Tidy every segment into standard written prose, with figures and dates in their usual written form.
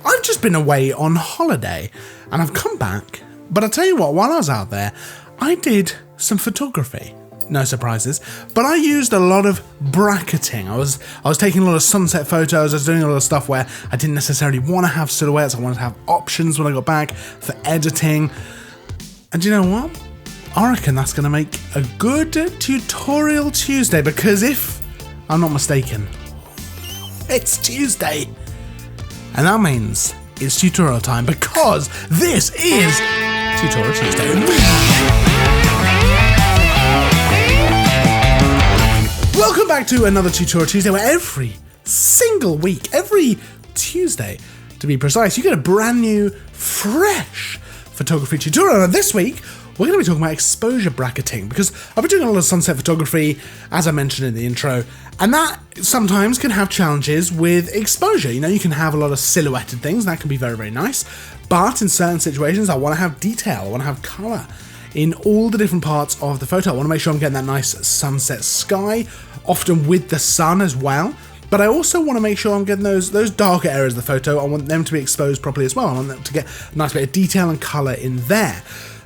I've just been away on holiday and I've come back, but I'll tell you what, while I was out there, I did some photography. No surprises, but I used a lot of bracketing. I was taking a lot of sunset photos. I was doing a lot of stuff where I didn't necessarily want to have silhouettes. I wanted to have options when I got back for editing. And you know what? I reckon that's going to make a good tutorial Tuesday, because if I'm not mistaken, it's Tuesday. And that means it's tutorial time, because this is Tutorial Tuesday. Welcome back to another Tutorial Tuesday, where every single week, every Tuesday to be precise, you get a brand new, fresh photography tutorial. And this week, we're going to be talking about exposure bracketing, because I've been doing a lot of sunset photography, as I mentioned in the intro, and that sometimes can have challenges with exposure. You know, you can have a lot of silhouetted things, and that can be very, very nice, but in certain situations, I want to have detail, I want to have color in all the different parts of the photo. I want to make sure I'm getting that nice sunset sky, often with the sun as well. But I also want to make sure I'm getting those darker areas of the photo. I want them to be exposed properly as well. I want them to get a nice bit of detail and color in there.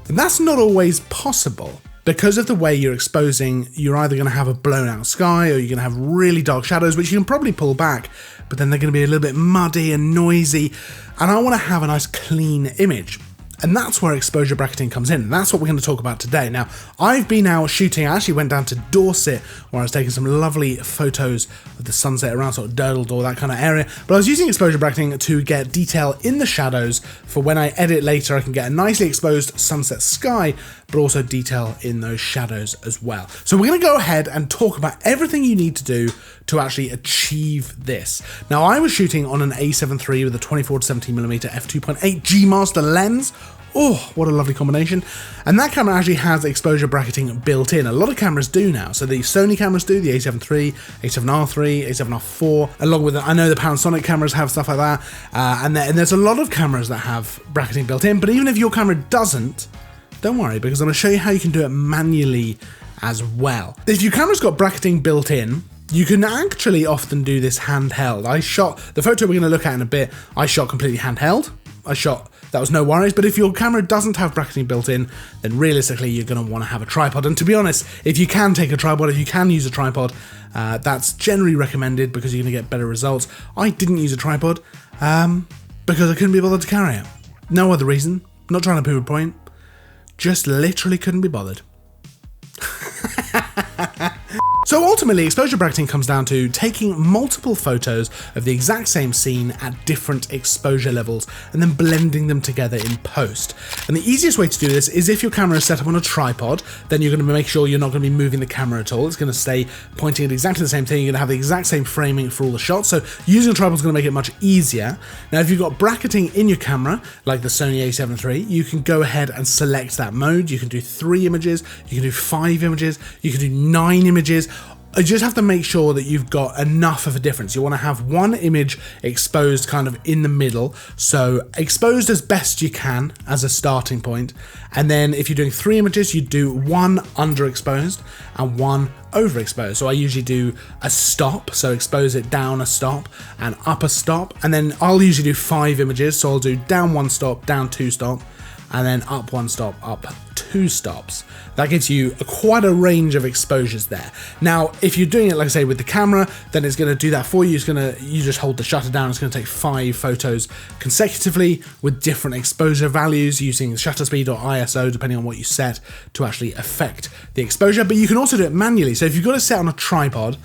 And that's not always possible. Because of the way you're exposing, you're either going to have a blown out sky, or you're going to have really dark shadows, which you can probably pull back, but then they're going to be a little bit muddy and noisy. And I want to have a nice clean image. And that's where exposure bracketing comes in. And that's what we're going to talk about today. Now, I've been out shooting. I actually went down to Dorset, where I was taking some lovely photos of the sunset around sort of Durdle or that kind of area. But I was using exposure bracketing to get detail in the shadows for when I edit later. I can get a nicely exposed sunset sky, but also detail in those shadows as well. So we're going to go ahead and talk about everything you need to do to actually achieve this. Now, I was shooting on an A7 III with a 24-17mm f2.8 G Master lens. Oh, what a lovely combination. And that camera actually has exposure bracketing built in. A lot of cameras do now. So the Sony cameras do, the A7 III, A7R III, A7R4, along with, I know the Panasonic cameras have stuff like that. And there's a lot of cameras that have bracketing built in, but even if your camera doesn't, don't worry, because I'm going to show you how you can do it manually as well. If your camera's got bracketing built in, you can actually often do this handheld. I shot, the photo we're going to look at in a bit, I shot completely handheld. That was no worries, but if your camera doesn't have bracketing built in, then realistically you're going to want to have a tripod. And to be honest, if you can take a tripod, if you can use a tripod, that's generally recommended because you're going to get better results. I didn't use a tripod because I couldn't be bothered to carry it. No other reason, not trying to prove a point, just literally couldn't be bothered. So ultimately, exposure bracketing comes down to taking multiple photos of the exact same scene at different exposure levels and then blending them together in post. And the easiest way to do this is if your camera is set up on a tripod, then you're going to make sure you're not going to be moving the camera at all. It's going to stay pointing at exactly the same thing. You're going to have the exact same framing for all the shots. So using a tripod is going to make it much easier. Now, if you've got bracketing in your camera, like the Sony A7 III, you can go ahead and select that mode. You can do 3 images, you can do 5 images, you can do 9 images. You just have to make sure that you've got enough of a difference. You want to have one image exposed kind of in the middle, so exposed as best you can as a starting point. And then if you're doing 3 images, you do 1 underexposed and 1 overexposed. So I usually do a stop, so expose it down a stop and up a stop. And then I'll usually do 5 images, so I'll do down 1 stop, down 2 stop, and then up 1 stop, up 2 stops. That gives you quite a range of exposures there. Now, if you're doing it, like I say, with the camera, then it's going to do that for you. You just hold the shutter down. It's going to take 5 photos consecutively with different exposure values using shutter speed or ISO, depending on what you set to actually affect the exposure. But you can also do it manually. So if you've got it set on a tripod,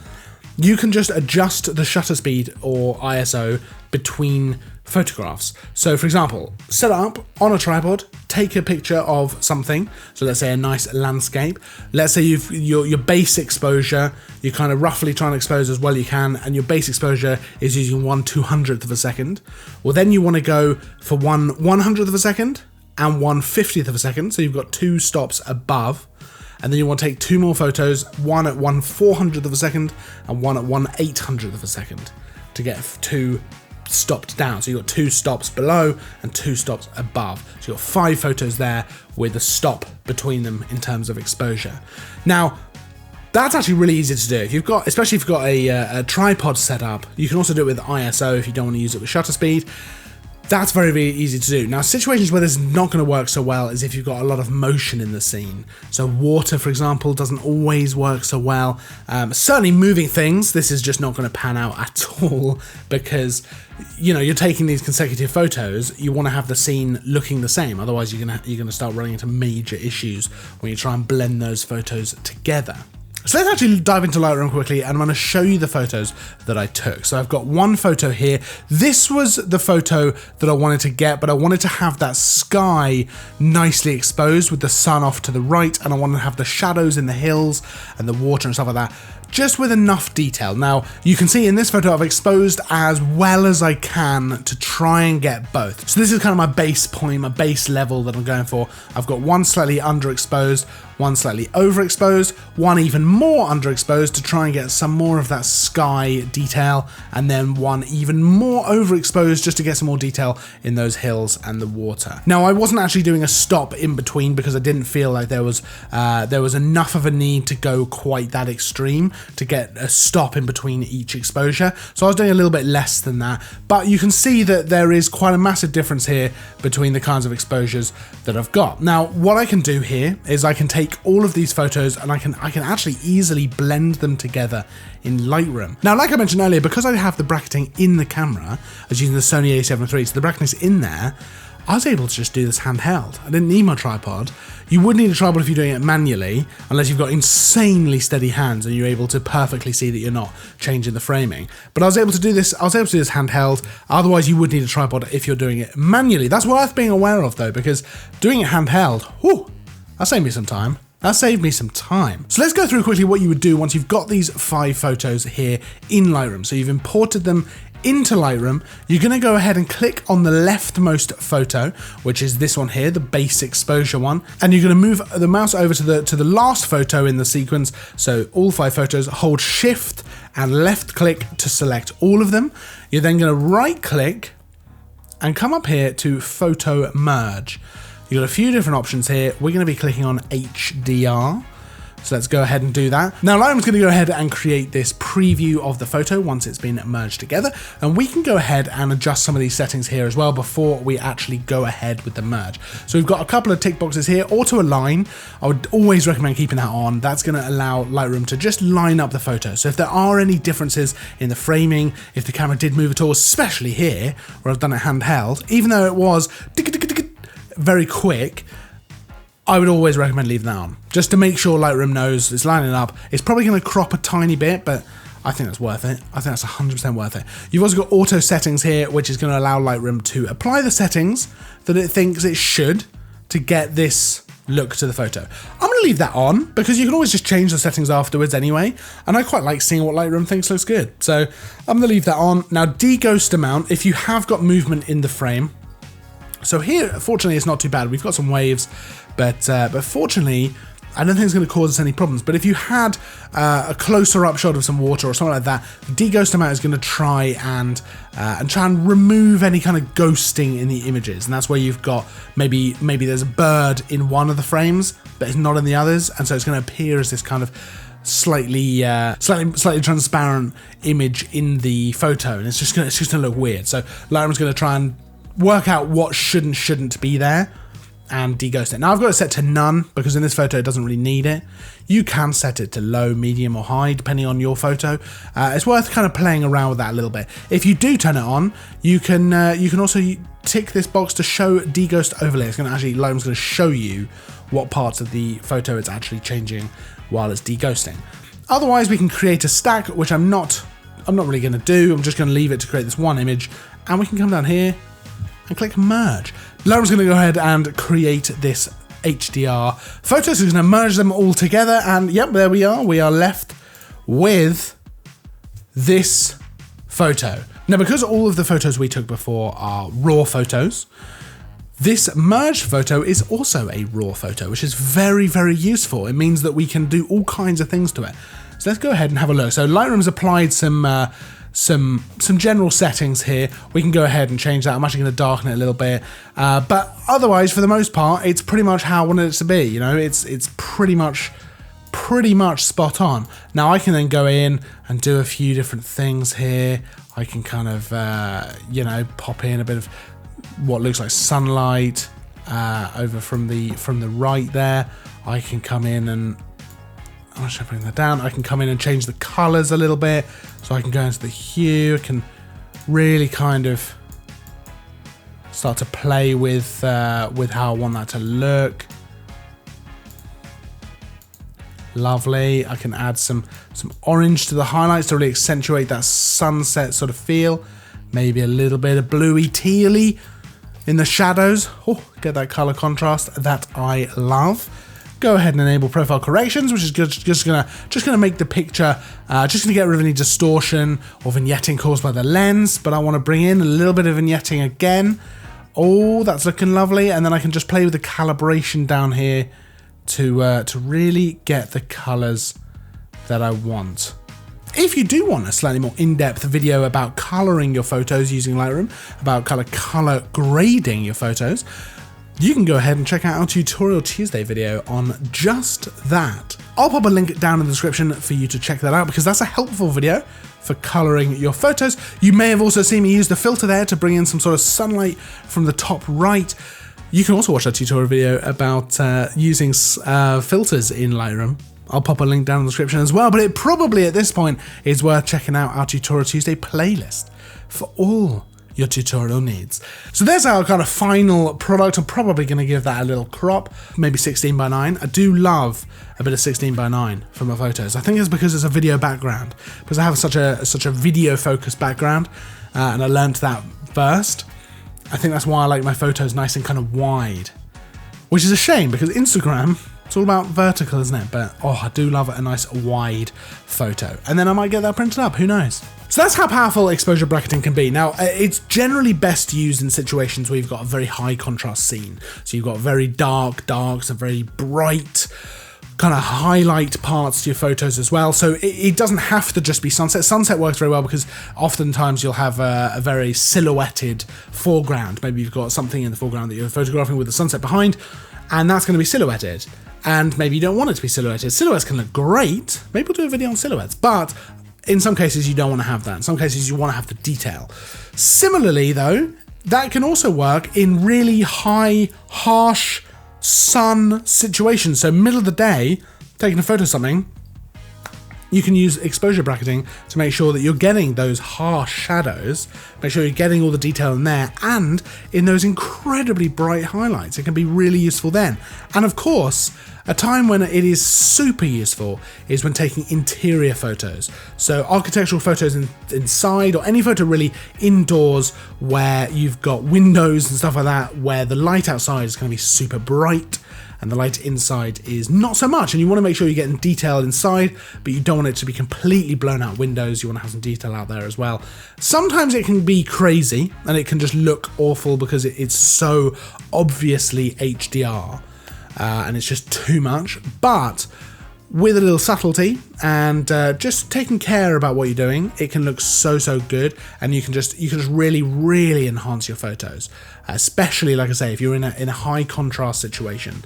you can just adjust the shutter speed or ISO between photographs. So for example, set it up on a tripod, take a picture of something, so let's say a nice landscape. Let's say you've your base exposure, you're kind of roughly trying to expose as well as you can, and your base exposure is using 1/200th of a second. Well, then you want to go for 1/100th of a second and 1/50th of a second, so you've got 2 stops above. And then you want to take 2 more photos, one at 1/400th of a second and one at 1/800th of a second to get 2 stopped down. So you've got 2 stops below and 2 stops above. So you've got 5 photos there with a stop between them in terms of exposure. Now, that's actually really easy to do. If you've got, especially if you've got a tripod set up, you can also do it with ISO if you don't want to use it with shutter speed. That's very, very easy to do. Now, situations where this is not going to work so well is if you've got a lot of motion in the scene. So water, for example, doesn't always work so well. Certainly moving things, this is just not going to pan out at all because, you know, you're taking these consecutive photos, you want to have the scene looking the same. Otherwise, you're going to start running into major issues when you try and blend those photos together. So let's actually dive into Lightroom quickly, and I'm going to show you the photos that I took. So I've got one photo here. This was the photo that I wanted to get, but I wanted to have that sky nicely exposed with the sun off to the right, and I wanted to have the shadows in the hills and the water and stuff like that, just with enough detail. Now, you can see in this photo I've exposed as well as I can to try and get both. So this is kind of my base point, my base level that I'm going for. I've got one slightly underexposed, one slightly overexposed, one even more underexposed to try and get some more of that sky detail, and then one even more overexposed just to get some more detail in those hills and the water. Now, I wasn't actually doing a stop in between because I didn't feel like there was enough of a need to go quite that extreme to get a stop in between each exposure. So I was doing a little bit less than that, but you can see that there is quite a massive difference here between the kinds of exposures that I've got. Now, what I can do here is I can take all of these photos and I can actually easily blend them together in Lightroom. Now, like I mentioned earlier, because I have the bracketing in the camera, I was using the Sony A7 III, so the bracketing is in there, I was able to just do this handheld. I didn't need my tripod. You would need a tripod if you're doing it manually, unless you've got insanely steady hands and you're able to perfectly see that you're not changing the framing. But I was able to do this handheld. Otherwise, you would need a tripod if you're doing it manually. That's worth being aware of though, because doing it handheld, whew, that saved me some time. So let's go through quickly what you would do once you've got these 5 photos here in Lightroom. So you've imported them into Lightroom. You're going to go ahead and click on the leftmost photo, which is this one here, the base exposure one, and you're going to move the mouse over to the last photo in the sequence. So all 5 photos, hold shift and left click to select all of them. You're then going to right click and come up here to photo merge. You've got a few different options here. We're going to be clicking on HDR. So let's go ahead and do that. Now, Lightroom's going to go ahead and create this preview of the photo once it's been merged together. And we can go ahead and adjust some of these settings here as well before we actually go ahead with the merge. So we've got a couple of tick boxes here. Auto align, I would always recommend keeping that on. That's going to allow Lightroom to just line up the photo. So if there are any differences in the framing, if the camera did move at all, especially here where I've done it handheld, even though it was very quick, I would always recommend leaving that on, just to make sure Lightroom knows it's lining up. It's probably going to crop a tiny bit, but I think that's worth it. I think that's 100% worth it. You've also got auto settings here, which is going to allow Lightroom to apply the settings that it thinks it should to get this look to the photo. I'm going to leave that on because you can always just change the settings afterwards anyway, and I quite like seeing what Lightroom thinks looks good. So I'm going to leave that on. Now, deghost amount, if you have got movement in the frame, so here, fortunately, it's not too bad. We've got some waves, but fortunately, I don't think it's going to cause us any problems. But if you had a closer up shot of some water or something like that, the deghost amount is going to try and remove any kind of ghosting in the images. And that's where you've got maybe there's a bird in one of the frames, but it's not in the others, and so it's going to appear as this kind of slightly transparent image in the photo, and it's just going to look weird. So Lightroom's going to try and work out what shouldn't be there and deghost it. Now I've got it set to none because in this photo it doesn't really need it. You can set it to low, medium or high depending on your photo. It's worth kind of playing around with that a little bit. If you do turn it on, you can also tick this box to show deghost overlay. It's going to actually, Lightroom's going to show you what parts of the photo it's actually changing while it's deghosting. Otherwise, we can create a stack, which I'm not really going to do. I'm just going to leave it to create this one image, and we can come down here and click merge. Lightroom's going to go ahead and create this HDR photo, so we're going to merge them all together, and yep, there we are. We are left with this photo. Now, because all of the photos we took before are raw photos, this merged photo is also a raw photo, which is very, very useful. It means that we can do all kinds of things to it. So let's go ahead and have a look. So Lightroom's applied some general settings here. We can go ahead and change that. I'm actually going to darken it a little bit, but otherwise, for the most part, it's pretty much how I wanted it to be. You know, it's pretty much spot on. Now I can then go in and do a few different things here. I can kind of pop in a bit of what looks like sunlight over from the right there. I can come in and I should bring that down. I can come in and change the colors a little bit, so I can go into the hue. I can really kind of start to play with how I want that to look. Lovely. I can add some orange to the highlights to really accentuate that sunset sort of feel. Maybe a little bit of bluey tealy in the shadows. Oh, get that color contrast that I love. Go ahead and enable profile corrections, which is just gonna make the picture, just gonna get rid of any distortion or vignetting caused by the lens. But I want to bring in a little bit of vignetting again. Oh, that's looking lovely. And then I can just play with the calibration down here to really get the colors that I want. If you do want a slightly more in-depth video about coloring your photos using Lightroom, about color grading your photos, you can go ahead and check out our Tutorial Tuesday video on just that. I'll pop a link down in the description for you to check that out, because that's a helpful video for coloring your photos. You may have also seen me use the filter there to bring in some sort of sunlight from the top right. You can also watch our tutorial video about using filters in Lightroom. I'll pop a link down in the description as well, but it probably at this point is worth checking out our Tutorial Tuesday playlist for all your tutorial needs. So there's our kind of final product. I'm probably going to give that a little crop, maybe 16:9. I do love a bit of 16:9 for my photos. I think it's because it's a video background, because I have such a video focused background, and I learned that first. I think that's why I like my photos nice and kind of wide, which is a shame because Instagram, it's all about vertical, isn't it? But oh, I do love a nice wide photo. And then I might get that printed up, who knows? So that's how powerful exposure bracketing can be. Now, it's generally best used in situations where you've got a very high contrast scene. So you've got very darks and very bright kind of highlight parts to your photos as well. So it doesn't have to just be sunset. Sunset works very well because oftentimes you'll have a very silhouetted foreground. Maybe you've got something in the foreground that you're photographing with the sunset behind, and that's going to be silhouetted. And maybe you don't want it to be silhouetted. Silhouettes can look great. Maybe we'll do a video on silhouettes, but in some cases you don't want to have that. In some cases you want to have the detail. Similarly though, that can also work in really high, harsh sun situations. So middle of the day, taking a photo of something, you can use exposure bracketing to make sure that you're getting those harsh shadows, make sure you're getting all the detail in there, and in those incredibly bright highlights. It can be really useful then. And of course, a time when it is super useful is when taking interior photos. So architectural photos inside, or any photo really indoors where you've got windows and stuff like that, where the light outside is going to be super bright and the light inside is not so much, and you want to make sure you're getting detail inside, but you don't want it to be completely blown out windows. You want to have some detail out there as well. Sometimes it can be crazy and it can just look awful because it's so obviously HDR. And it's just too much, but with a little subtlety and just taking care about what you're doing, it can look so good, and you can just really enhance your photos. Especially, like I say, if you're in a high contrast situation,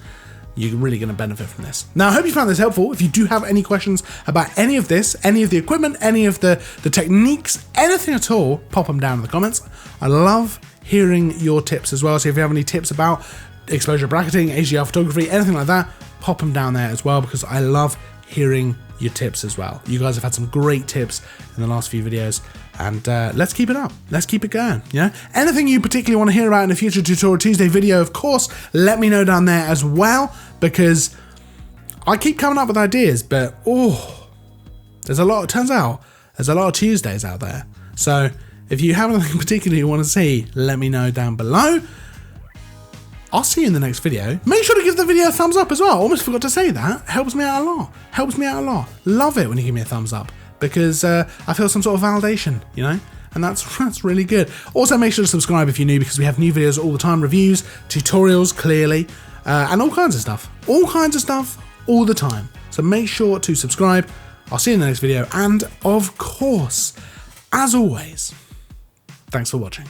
you're really going to benefit from this. Now, I hope you found this helpful. If you do have any questions about any of this, any of the equipment, any of the techniques, anything at all, pop them down in the comments. I love hearing your tips as well. So if you have any tips about exposure bracketing, HDR photography, anything like that, pop them down there as well, because I love hearing your tips as well. You guys have had some great tips in the last few videos, and let's keep it up. Let's keep it going. Yeah. Anything you particularly want to hear about in a future Tutorial Tuesday video, of course, let me know down there as well, because I keep coming up with ideas, but there's a lot. It turns out there's a lot of Tuesdays out there. So if you have anything particularly you want to see, let me know down below. I'll see you in the next video. Make sure to give the video a thumbs up as well. Almost forgot to say that. Helps me out a lot. Helps me out a lot. Love it when you give me a thumbs up, because I feel some sort of validation, you know? And that's really good. Also, make sure to subscribe if you're new, because we have new videos all the time. Reviews, tutorials, clearly, and all kinds of stuff. All kinds of stuff all the time. So make sure to subscribe. I'll see you in the next video. And of course, as always, thanks for watching.